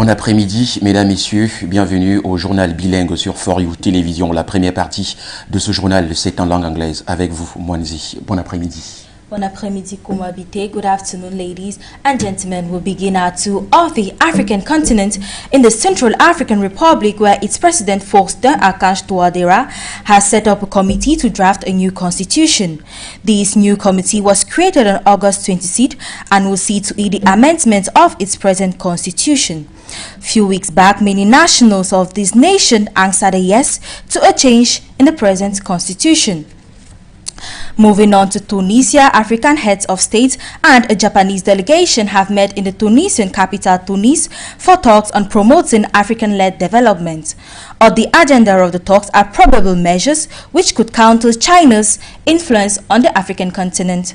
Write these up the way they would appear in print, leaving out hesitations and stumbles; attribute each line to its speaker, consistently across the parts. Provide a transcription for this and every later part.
Speaker 1: Bon après-midi, mesdames, messieurs, bienvenue au journal bilingue sur For You Télévision. La première partie de ce journal, c'est en langue anglaise. Avec vous, Mwanzi. Bon après-midi.
Speaker 2: Bon après-midi, Kumabite. Good afternoon, ladies and gentlemen. We'll begin our tour of the African continent in the Central African Republic, where its president, Faustin Archange Touadéra, has set up a committee to draft a new constitution. This new committee was created on August 26th and will see to it the amendment of its present constitution. Few weeks back, many nationals of this nation answered a yes to a change in the present constitution. Moving on to Tunisia, African heads of state and a Japanese delegation have met in the Tunisian capital Tunis for talks on promoting African-led development. On the agenda of the talks are probable measures which could counter China's influence on the African continent.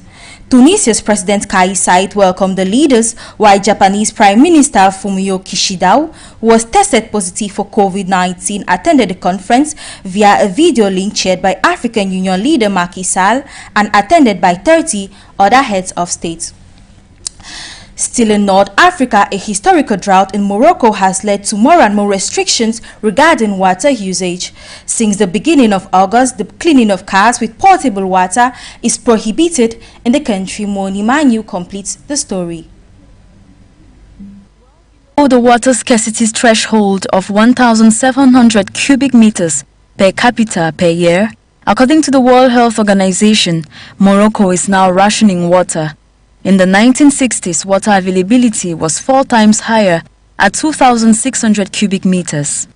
Speaker 2: Tunisia's President Kais Saied welcomed the leaders, while Japanese Prime Minister Fumio Kishida, who was tested positive for COVID-19, attended the conference via a video link chaired by African Union leader Macky Sall and attended by 30 other heads of state. Still in North Africa, a historical drought in Morocco has led to more and more restrictions regarding water usage. Since the beginning of August, the cleaning of cars with potable water is prohibited in the country. Moni Manu completes the story.
Speaker 3: The water scarcity threshold of 1,700 cubic meters per capita per year, according to the World Health Organization, Morocco is now rationing water. In the 1960s, water availability was 4 times higher at 2,600 cubic meters.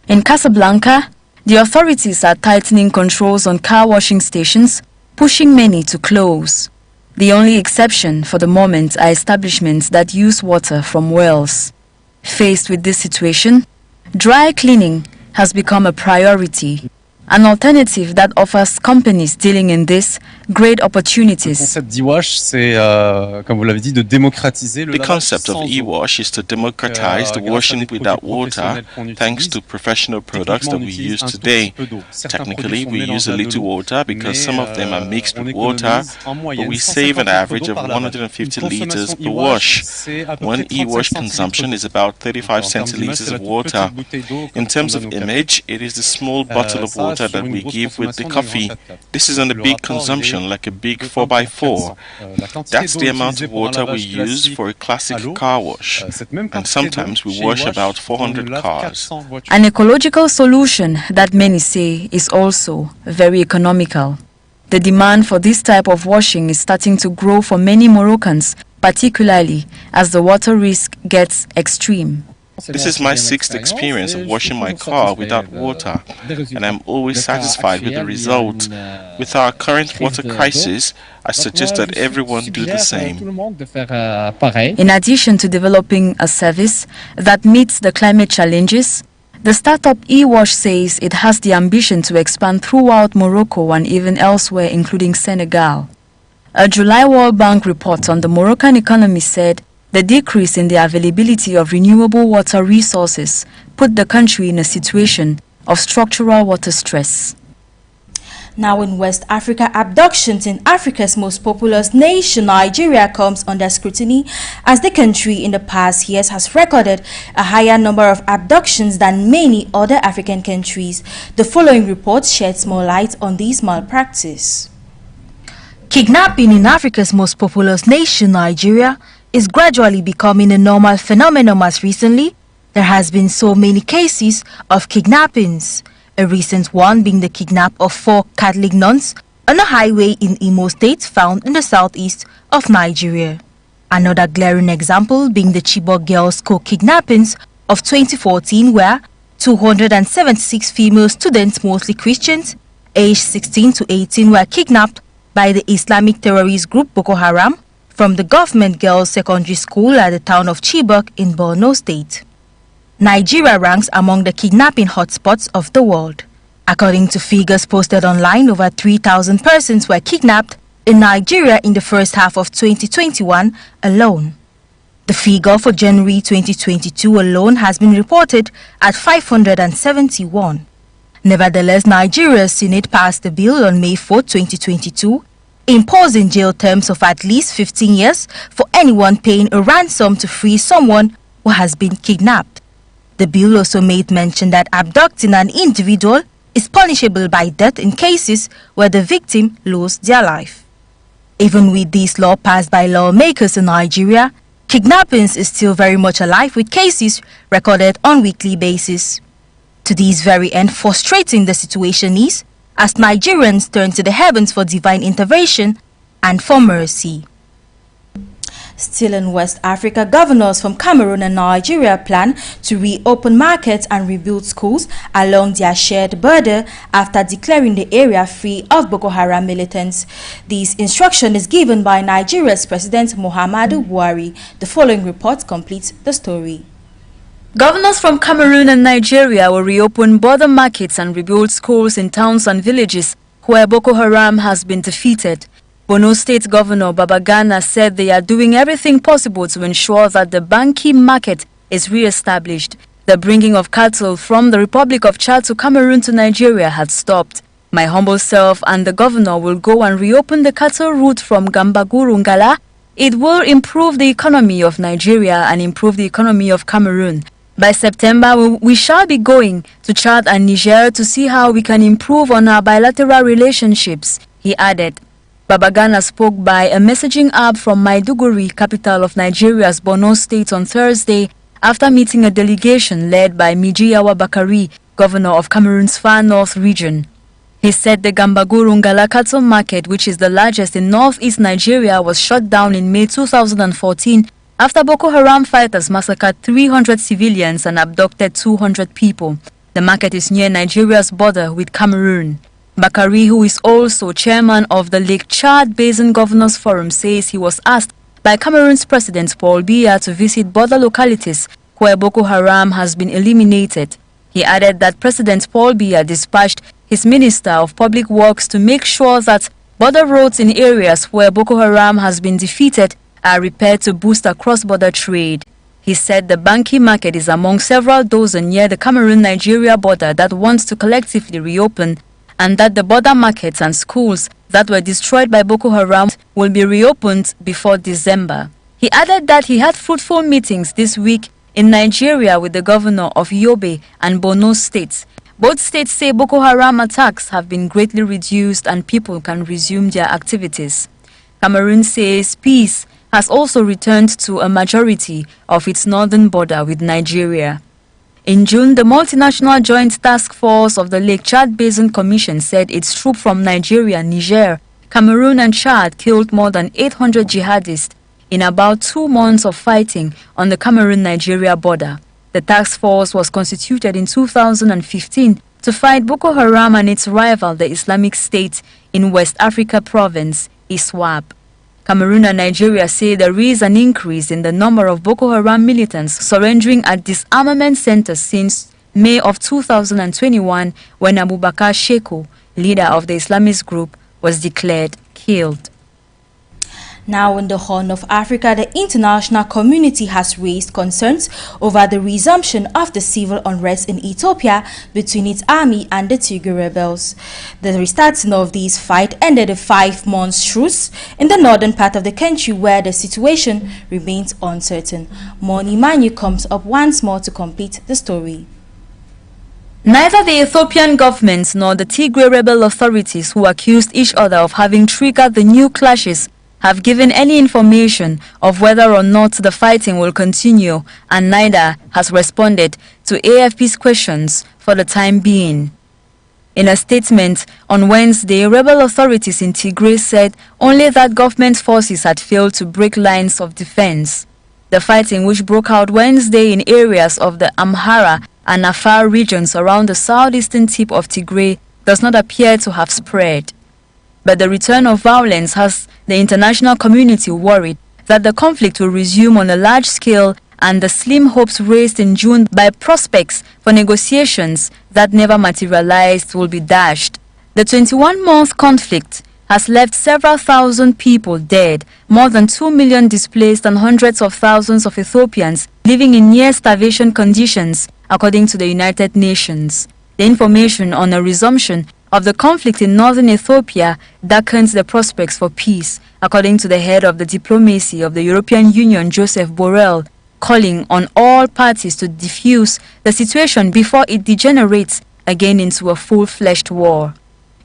Speaker 3: In Casablanca, the authorities are tightening controls on car washing stations, pushing many to close. The only exception for the moment are establishments that use water from wells. Faced with this situation, dry cleaning has become a priority, an alternative that offers companies dealing in this great opportunities.
Speaker 4: The concept of e-wash is to democratize the washing without water thanks to professional products that we use today. Technically, we use a little water because some of them are mixed with water, but we save an average of 150 liters per wash. One e-wash consumption is about 35 centiliters of water. In terms of image, it is the small bottle of water that we give with the coffee. This is on a big consumption, like a big 4x4. That's the amount of water we use for a classic car wash. And sometimes we wash about 400 cars.
Speaker 3: An ecological solution that many say is also very economical. The demand for this type of washing is starting to grow for many Moroccans, particularly as the water risk gets extreme.
Speaker 4: This is my 6th experience of washing my car without water, and I'm always satisfied with the result. With our current water crisis, I suggest that everyone do the same.
Speaker 3: In addition to developing a service that meets the climate challenges, the startup eWash says it has the ambition to expand throughout Morocco and even elsewhere, including Senegal. A July World Bank report on the Moroccan economy said the decrease in the availability of renewable water resources put the country in a situation of structural water stress.
Speaker 2: Now in West Africa, abductions in Africa's most populous nation, Nigeria, comes under scrutiny as the country in the past years has recorded a higher number of abductions than many other African countries. The following report sheds more light on this malpractice. Kidnapping in Africa's most populous nation, Nigeria, is gradually becoming a normal phenomenon as recently there has been so many cases of kidnappings. A recent one being the kidnap of 4 Catholic nuns on a highway in Imo State found in the southeast of Nigeria. Another glaring example being the Chibok girls' co-kidnappings of 2014, where 276 female students, mostly Christians, aged 16 to 18, were kidnapped by the Islamic terrorist group Boko Haram from the government girls' secondary school at the town of Chibok in Borno State. Nigeria ranks among the kidnapping hotspots of the world. According to figures posted online, over 3,000 persons were kidnapped in Nigeria in the first half of 2021 alone. The figure for January 2022 alone has been reported at 571. Nevertheless, Nigeria's Senate passed a bill on May 4, 2022, imposing jail terms of at least 15 years for anyone paying a ransom to free someone who has been kidnapped. The bill also made mention that abducting an individual is punishable by death in cases where the victim lost their life. Even with this law passed by lawmakers in Nigeria, kidnappings is still very much alive with cases recorded on weekly basis. To this very end, frustrating the situation is as Nigerians turn to the heavens for divine intervention and for mercy. Still in West Africa, governors from Cameroon and Nigeria plan to reopen markets and rebuild schools along their shared border after declaring the area free of Boko Haram militants. This instruction is given by Nigeria's President Muhammadu Buhari. The following report completes the story.
Speaker 3: Governors from Cameroon and Nigeria will reopen border markets and rebuild schools in towns and villages where Boko Haram has been defeated. Borno State Governor Babagana said they are doing everything possible to ensure that the Banki market is re-established. The bringing of cattle from the Republic of Chad to Cameroon to Nigeria had stopped. My humble self and the governor will go and reopen the cattle route from Gambaguru-Ngala. It will improve the economy of Nigeria and improve the economy of Cameroon. By September, we shall be going to Chad and Niger to see how we can improve on our bilateral relationships, he added. Babagana spoke by a messaging app from Maiduguri, capital of Nigeria's Borno State, on Thursday after meeting a delegation led by Mijiyawa Bakari, governor of Cameroon's far north region. He said the Gambaguru-Ngala cattle market, which is the largest in northeast Nigeria, was shut down in May 2014 after Boko Haram fighters massacred 300 civilians and abducted 200 people. The market is near Nigeria's border with Cameroon. Bakari, who is also chairman of the Lake Chad Basin Governors Forum, says he was asked by Cameroon's President Paul Biya to visit border localities where Boko Haram has been eliminated. He added that President Paul Biya dispatched his Minister of Public Works to make sure that border roads in areas where Boko Haram has been defeated are repaired to boost cross-border trade. He said the Banki market is among several dozen near the Cameroon-Nigeria border that wants to collectively reopen, and that the border markets and schools that were destroyed by Boko Haram will be reopened before December. He added that he had fruitful meetings this week in Nigeria with the governor of Yobe and Borno states. Both states say Boko Haram attacks have been greatly reduced and people can resume their activities. Cameroon says peace has also returned to a majority of its northern border with Nigeria. In June, the multinational joint task force of the Lake Chad Basin Commission said its troops from Nigeria, Niger, Cameroon and Chad killed more than 800 jihadists in about 2 months of fighting on the Cameroon-Nigeria border. The task force was constituted in 2015 to fight Boko Haram and its rival, the Islamic State, in West Africa province, ISWAP. Cameroon and Nigeria say there is an increase in the number of Boko Haram militants surrendering at disarmament centers since May of 2021, when Abubakar Sheko, leader of the Islamist group, was declared killed.
Speaker 2: Now in the Horn of Africa, the international community has raised concerns over the resumption of the civil unrest in Ethiopia between its army and the Tigray rebels. The restarting of these fights ended a 5-month truce in the northern part of the country where the situation remains uncertain. Moni Manu comes up once more to complete the story.
Speaker 3: Neither the Ethiopian government nor the Tigray rebel authorities, who accused each other of having triggered the new clashes, have given any information of whether or not the fighting will continue, and neither has responded to AFP's questions for the time being. In a statement on Wednesday, rebel authorities in Tigray said only that government forces had failed to break lines of defense. The fighting, which broke out Wednesday in areas of the Amhara and Afar regions around the southeastern tip of Tigray, does not appear to have spread. But the return of violence has the international community worried that the conflict will resume on a large scale, and the slim hopes raised in June by prospects for negotiations that never materialized will be dashed. The 21-month conflict has left several thousand people dead, more than 2 million displaced, and hundreds of thousands of Ethiopians living in near starvation conditions, according to the United Nations. The information on a resumption of the conflict in northern Ethiopia darkens the prospects for peace, according to the head of the diplomacy of the European Union, Joseph Borrell. calling on all parties to defuse the situation before it degenerates again into a full-fledged war.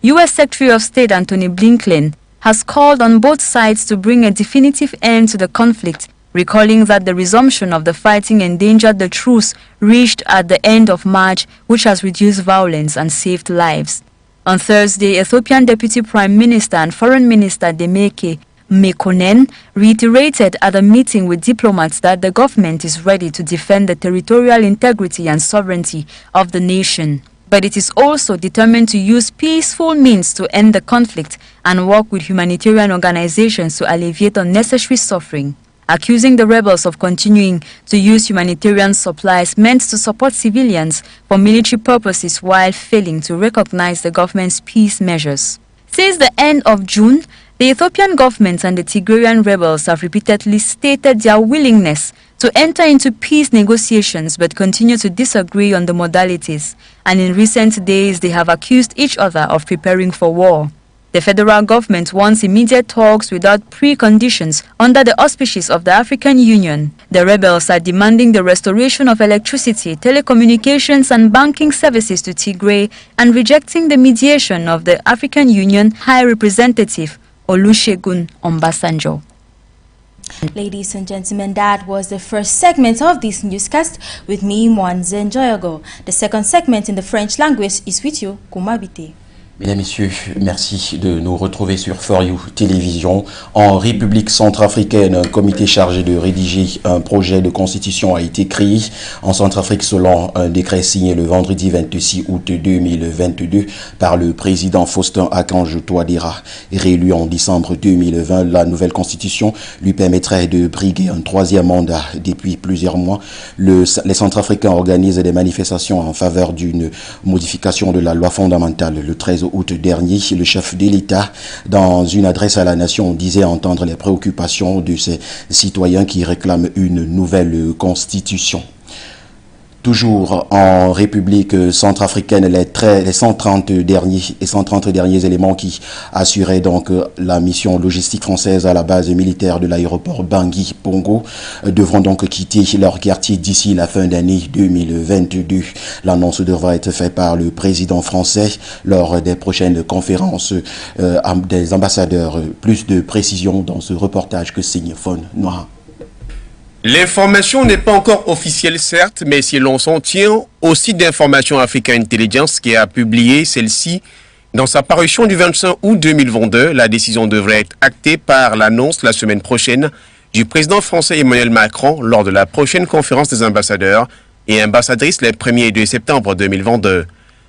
Speaker 3: U.S. Secretary of State Antony Blinken has called on both sides to bring a definitive end to the conflict, recalling that the resumption of the fighting endangered the truce reached at the end of March, which has reduced violence and saved lives. On Thursday, Ethiopian Deputy Prime Minister and Foreign Minister Demeke Mekonnen reiterated at a meeting with diplomats that the government is ready to defend the territorial integrity and sovereignty of the nation. But it is also determined to use peaceful means to end the conflict and work with humanitarian organizations to alleviate unnecessary suffering, accusing the rebels of continuing to use humanitarian supplies meant to support civilians for military purposes while failing to recognize the government's peace measures. Since the end of June, the Ethiopian government and the Tigrayan rebels have repeatedly stated their willingness to enter into peace negotiations but continue to disagree on the modalities, and in recent days they have accused each other of preparing for war. The federal government wants immediate talks without preconditions under the auspices of the African Union. The rebels are demanding the restoration of electricity, telecommunications and banking services to Tigray and rejecting the mediation of the African Union High Representative Olusegun Obasanjo.
Speaker 2: Ladies and gentlemen, that was the first segment of this newscast with me, Mwanze Njoyogo. The second segment in the French language is with you, Kumabite.
Speaker 1: Mesdames, Messieurs, merci de nous retrouver sur For You Télévision. En République centrafricaine, un comité chargé de rédiger un projet de constitution a été créé en Centrafrique selon un décret signé le vendredi 26 août 2022 par le président Faustin Archange Touadéra. Réélu en décembre 2020, la nouvelle constitution lui permettrait de briguer un troisième mandat. Depuis plusieurs mois, les Centrafricains organisent des manifestations en faveur d'une modification de la loi fondamentale. Le 13 août dernier, le chef de l'État, dans une adresse à la nation, disait entendre les préoccupations de ces citoyens qui réclament une nouvelle constitution. Toujours en République centrafricaine, les 130 derniers éléments qui assuraient donc la mission logistique française à la base militaire de l'aéroport Bangui-Pongo devront donc quitter leur quartier d'ici la fin d'année 2022. L'annonce devra être faite par le président français lors des prochaines conférences des ambassadeurs. Plus de précisions dans ce reportage que signe Faune Noir.
Speaker 5: L'information n'est pas encore officielle, certes, mais si l'on s'en tient au site d'information Africa Intelligence qui a publié celle-ci dans sa parution du 25 août 2022, la décision devrait être actée par l'annonce la semaine prochaine du président français Emmanuel Macron lors de la prochaine conférence des ambassadeurs et ambassadrices les 1er et 2 septembre 2022.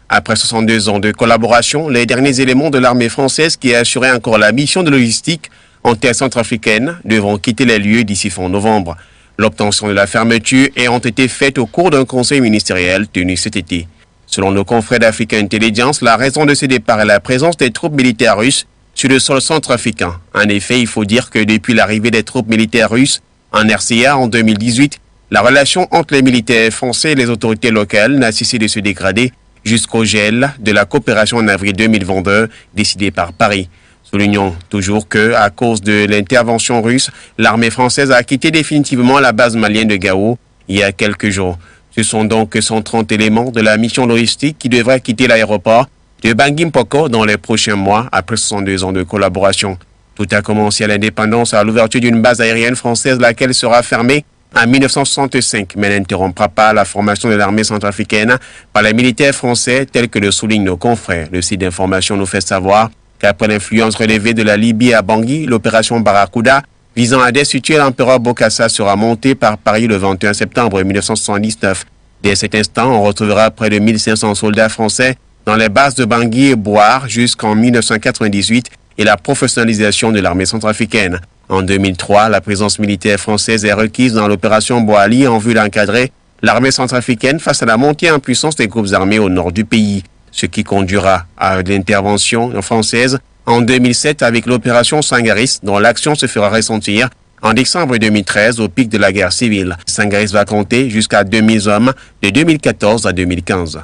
Speaker 5: Après 62 ans de collaboration, les derniers éléments de l'armée française qui assuraient encore la mission de logistique en terre centrafricaine devront quitter les lieux d'ici fin novembre. L'obtention de la fermeture ayant été faite au cours d'un conseil ministériel tenu cet été. Selon nos confrères d'Africa Intelligence, la raison de ce départ est la présence des troupes militaires russes sur le sol centrafricain. En effet, il faut dire que depuis l'arrivée des troupes militaires russes en RCA en 2018, la relation entre les militaires français et les autorités locales n'a cessé de se dégrader jusqu'au gel de la coopération en avril 2022 décidée par Paris. Soulignons toujours que, à cause de l'intervention russe, l'armée française a quitté définitivement la base malienne de Gao il y a quelques jours. Ce sont donc 130 éléments de la mission logistique qui devraient quitter l'aéroport de Bangui-Mpoko dans les prochains mois après 62 ans de collaboration. Tout a commencé à l'indépendance à l'ouverture d'une base aérienne française, laquelle sera fermée en 1965, mais n'interrompra pas la formation de l'armée centrafricaine par les militaires français, tels que le soulignent nos confrères. Le site d'information nous fait savoir qu'après l'influence relevée de la Libye à Bangui, l'opération Barracuda visant à destituer l'empereur Bokassa sera montée par Paris le 21 septembre 1979. Dès cet instant, on retrouvera près de 1500 soldats français dans les bases de Bangui et Boar jusqu'en 1998 et la professionnalisation de l'armée centrafricaine. En 2003, la présence militaire française est requise dans l'opération Boali en vue d'encadrer l'armée centrafricaine face à la montée en puissance des groupes armés au nord du pays, ce qui conduira à l'intervention française en 2007 avec l'opération Sangaris, dont l'action se fera ressentir en décembre 2013 au pic de la guerre civile. Sangaris va compter jusqu'à 2000 hommes de 2014 à 2015.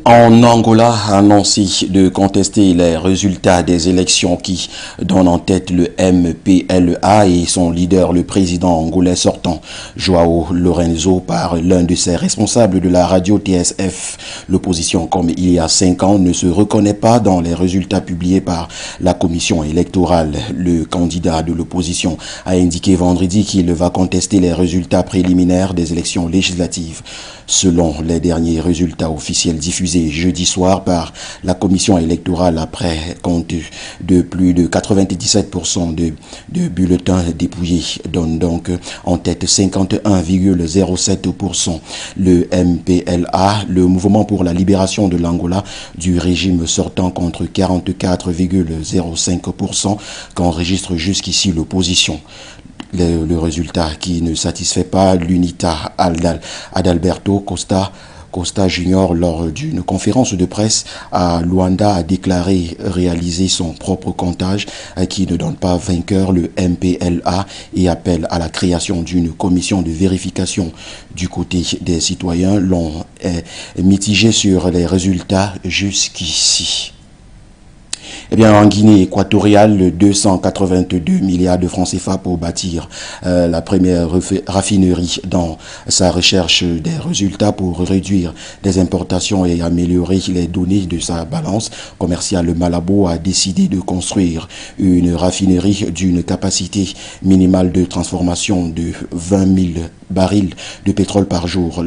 Speaker 1: En Angola, a annoncé de contester les résultats des élections qui donnent en tête le MPLA et son leader, le président angolais sortant, João Lorenzo, par l'un de ses responsables de la radio TSF. L'opposition, comme il y a 5 ans, ne se reconnaît pas dans les résultats publiés par la commission électorale. Le candidat de l'opposition a indiqué vendredi qu'il va contester les résultats préliminaires des élections législatives. Selon les derniers résultats officiels diffusés jeudi soir par la commission électorale après compte de plus de 97% de bulletins dépouillés, donne donc en tête 51,07%. Le MPLA, le mouvement pour la libération de l'Angola du régime sortant, contre 44,05% qu'enregistre jusqu'ici l'opposition. Le résultat qui ne satisfait pas l'UNITA Adalberto Costa Junior, lors d'une conférence de presse à Luanda, a déclaré réaliser son propre comptage qui ne donne pas vainqueur le MPLA et appelle à la création d'une commission de vérification. Du côté des citoyens, l'on est mitigé sur les résultats jusqu'ici. Eh bien, en Guinée équatoriale, 282 milliards de francs CFA pour bâtir la première raffinerie dans sa recherche des résultats pour réduire des importations et améliorer les données de sa balance commerciale. Le Malabo a décidé de construire une raffinerie d'une capacité minimale de transformation de 20 000 barils de pétrole par jour.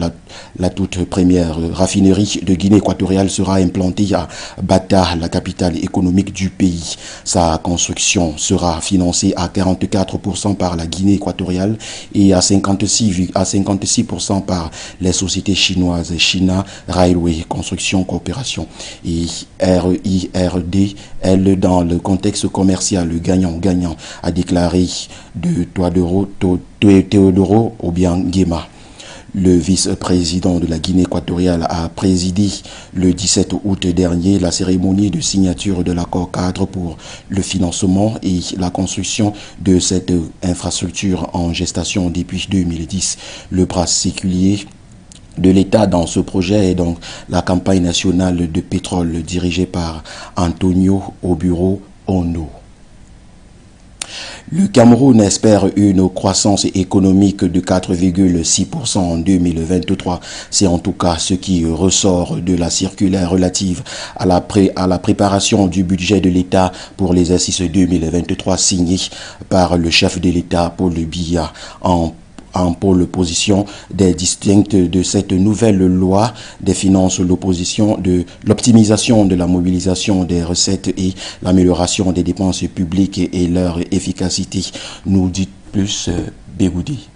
Speaker 1: La toute première raffinerie de Guinée équatoriale sera implantée à Bata, la capitale économique du pays. Sa construction sera financée à 44% par la Guinée équatoriale et à 56% par les sociétés chinoises China Railway Construction Coopération et RIRD. Elle, dans le contexte commercial gagnant-gagnant, a déclaré de Teodoro Obiangema. Le vice-président de la Guinée équatoriale a présidé le 17 août dernier la cérémonie de signature de l'accord cadre pour le financement et la construction de cette infrastructure en gestation depuis 2010. Le bras séculier de l'État dans ce projet est donc la campagne nationale de pétrole dirigée par Antonio Oburo Ono. Le Cameroun espère une croissance économique de 4,6% en 2023. C'est en tout cas ce qui ressort de la circulaire relative à la préparation du budget de l'État pour l'exercice 2023 signée par le chef de l'État, Paul Biya, en pôle position des distinctes de cette nouvelle loi des finances, l'optimisation de la mobilisation des recettes et l'amélioration des dépenses publiques et leur efficacité. Nous dit plus Bégoudi.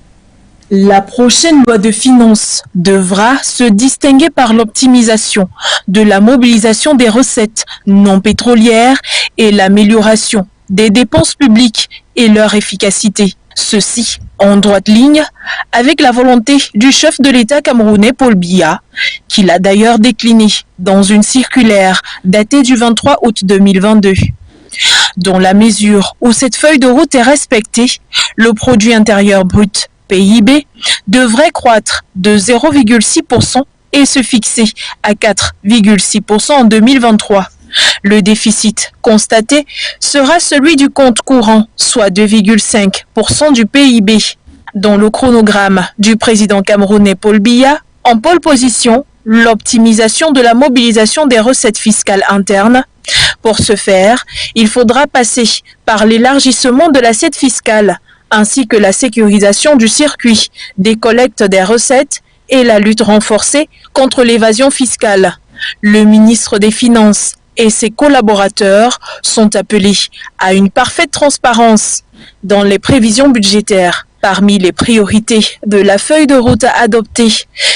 Speaker 6: La prochaine loi de finances devra se distinguer par l'optimisation de la mobilisation des recettes non pétrolières et l'amélioration des dépenses publiques et leur efficacité. Ceci en droite ligne avec la volonté du chef de l'État camerounais Paul Biya, qu'il a d'ailleurs décliné dans une circulaire datée du 23 août 2022. Dans la mesure où cette feuille de route est respectée, le produit intérieur brut PIB devrait croître de 0,6% et se fixer à 4,6% en 2023. Le déficit constaté sera celui du compte courant, soit 2,5% du PIB. Dans le chronogramme du président camerounais Paul Biya, en pole position, l'optimisation de la mobilisation des recettes fiscales internes. Pour ce faire, il faudra passer par l'élargissement de l'assiette fiscale, ainsi que la sécurisation du circuit des collectes des recettes et la lutte renforcée contre l'évasion fiscale. Le ministre des Finances et ses collaborateurs sont appelés à une parfaite transparence dans les prévisions budgétaires. Parmi les priorités de la feuille de route adoptée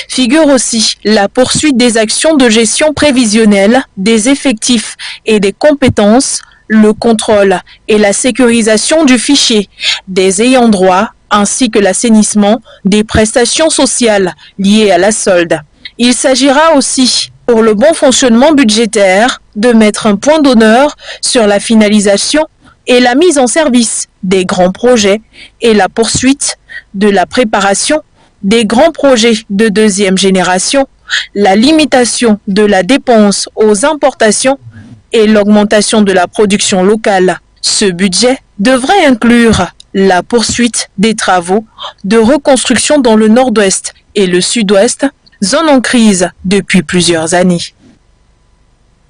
Speaker 6: figure aussi la poursuite des actions de gestion prévisionnelle, des effectifs et des compétences, le contrôle et la sécurisation du fichier des ayants droit, ainsi que l'assainissement des prestations sociales liées à la solde. Il s'agira aussi, pour le bon fonctionnement budgétaire, de mettre un point d'honneur sur la finalisation et la mise en service des grands projets et la poursuite de la préparation des grands projets de deuxième génération la limitation de la dépense aux importations et l'augmentation de la production locale. Ce budget devrait inclure la poursuite des travaux de reconstruction dans le nord-ouest et le sud-ouest, zone en crise depuis plusieurs années.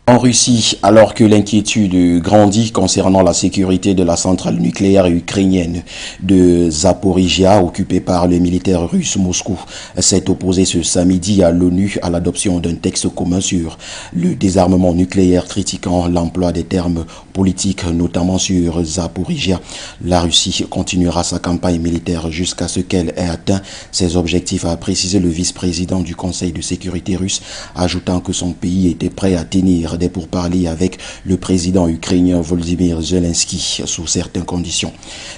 Speaker 1: En Russie, alors que l'inquiétude grandit concernant la sécurité de la centrale nucléaire ukrainienne de Zaporizhia, occupée par les militaires russes, Moscou s'est opposé ce samedi à l'ONU à l'adoption d'un texte commun sur le désarmement nucléaire, critiquant l'emploi des termes politiques, notamment sur Zaporizhia. La Russie continuera sa campagne militaire jusqu'à ce qu'elle ait atteint ses objectifs, a précisé le vice-président du Conseil de sécurité russe, ajoutant que son pays était prêt à tenir des pourparlers avec le président ukrainien Volodymyr Zelensky sous certaines conditions.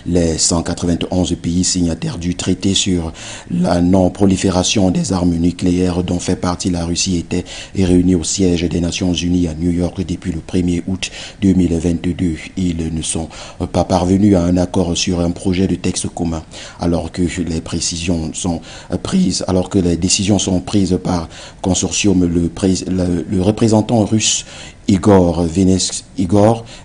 Speaker 1: Les 191 pays signataires du traité sur la non-prolifération des armes nucléaires dont fait partie la Russie étaient réunis au siège des Nations Unies à New York depuis le 1er août 2022. Ils ne sont pas parvenus à un accord sur un projet de texte commun alors que les décisions sont prises par consortium. Le représentant russe Igor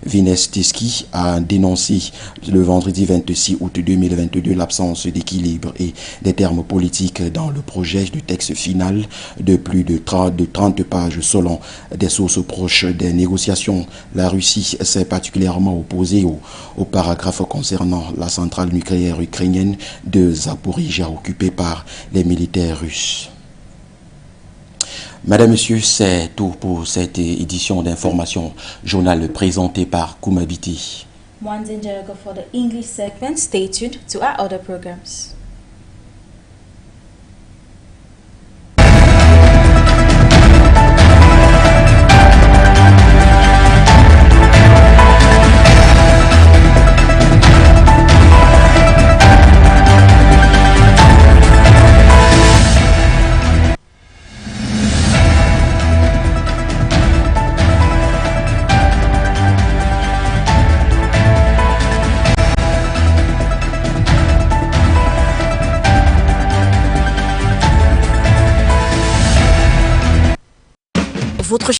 Speaker 1: Vinestevski a dénoncé le vendredi 26 août 2022 l'absence d'équilibre et des termes politiques dans le projet de texte final de plus de 30 pages selon des sources proches des négociations. La Russie s'est particulièrement opposée au paragraphe concernant la centrale nucléaire ukrainienne de Zaporizhia occupée par les militaires russes. Madame, Monsieur, c'est tout pour cette édition d'information journal présentée par Koumabiti.
Speaker 2: Mwanzin Jericho for the English segment. Stay tuned to our other programs.
Speaker 7: Votre